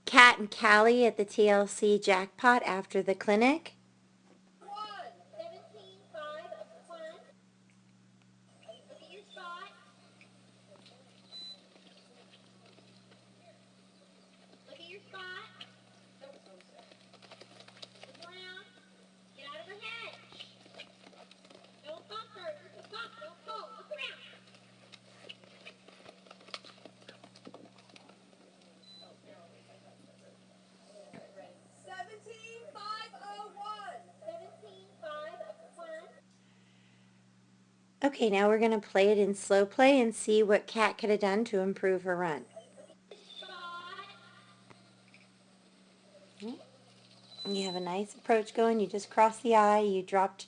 Kat and Callie at the TLC Jackpot after the clinic. Okay, now we're going to play it in slow play and see what Kat could have done to improve her run. You have a nice approach going. You just crossed the eye. You dropped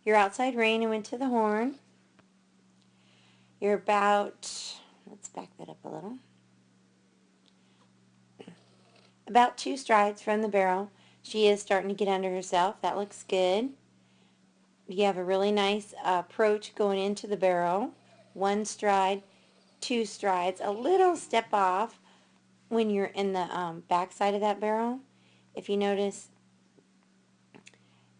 your outside rein and went to the horn. You're about, let's back that up a little, about 2 strides from the barrel. She is starting to get under herself. That looks good. You have a really nice approach going into the barrel. 1 stride, 2 strides, a little step off when you're in the back side of that barrel. If you notice,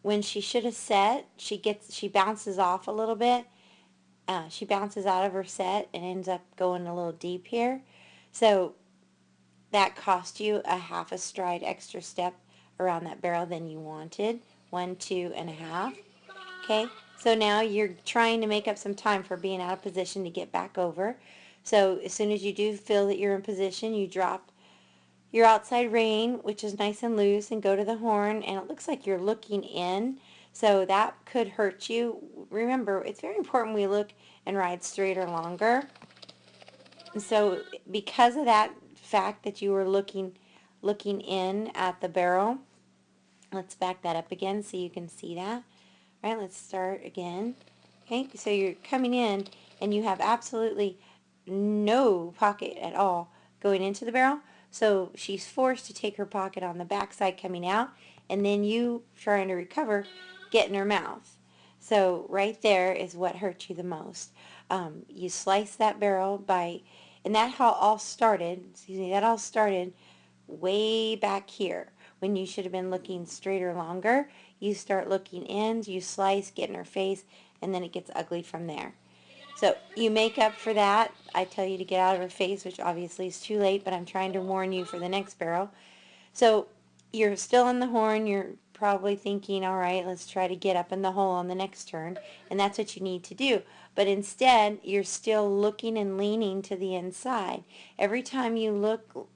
when she should have set, she bounces off a little bit. She bounces out of her set and ends up going a little deep here. So that cost you a half a stride extra step around that barrel than you wanted. 1, 2, and a half. Okay, so now you're trying to make up some time for being out of position to get back over. So as soon as you do feel that you're in position, you drop your outside rein, which is nice and loose, and go to the horn, and it looks like you're looking in, so that could hurt you. Remember, it's very important we look and ride straight or longer. And so because of that fact that you were looking in at the barrel, let's back that up again so you can see that. All right, let's start again. Okay, so you're coming in and you have absolutely no pocket at all going into the barrel. So she's forced to take her pocket on the back side coming out, and then you trying to recover, get in her mouth. So right there is what hurt you the most. You slice that barrel by, and that all started, that all started way back here when you should have been looking straighter longer. You start looking in, you slice, get in her face, and then it gets ugly from there. So you make up for that. I tell you to get out of her face, which obviously is too late, but I'm trying to warn you for the next barrel. So you're still in the horn. You're probably thinking, all right, let's try to get up in the hole on the next turn, and that's what you need to do. But instead, you're still looking and leaning to the inside. Every time you look,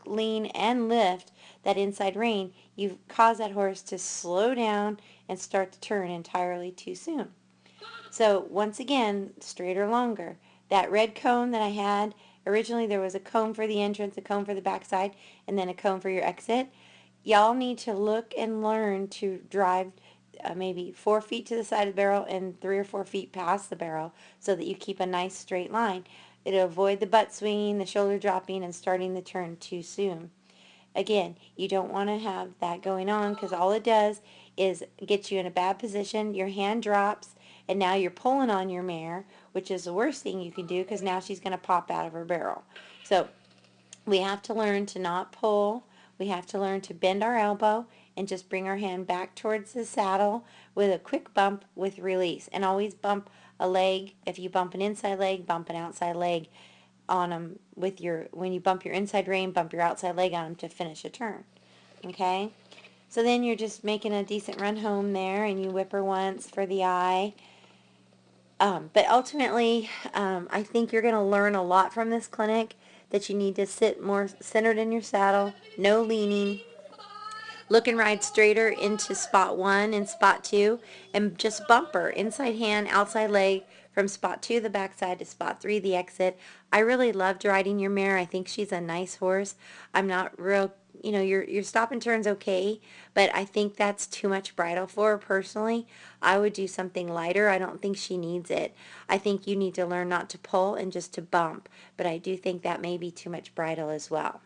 lean, and lift that inside rein, you cause that horse to slow down and start to turn entirely too soon. So once again, straight or longer. That red cone that I had, originally there was a cone for the entrance, a cone for the backside, and then a cone for your exit. Y'all need to look and learn to drive maybe 4 feet to the side of the barrel and 3 or 4 feet past the barrel so that you keep a nice straight line. It'll avoid the butt swinging, the shoulder dropping, and starting the turn too soon. Again, you don't want to have that going on because all it does is get you in a bad position. Your hand drops, and now you're pulling on your mare, which is the worst thing you can do because now she's going to pop out of her barrel. So we have to learn to not pull. We have to learn to bend our elbow and just bring our hand back towards the saddle with a quick bump with release. And always bump a leg. If you bump an inside leg, bump an outside leg on them with your, when you bump your inside rein, bump your outside leg on them to finish a turn. Okay? So then you're just making a decent run home there, and you whip her once for the eye. But ultimately, I think you're going to learn a lot from this clinic, that you need to sit more centered in your saddle, no leaning, look and ride straighter into spot 1 and spot 2, and just bump her, inside hand, outside leg, from spot 2 the backside to spot 3 the exit. I really loved riding your mare. I think she's a nice horse. I'm not real, your stop and turn's okay, but I think that's too much bridle for her personally. I would do something lighter. I don't think she needs it. I think you need to learn not to pull and just to bump, but I do think that may be too much bridle as well.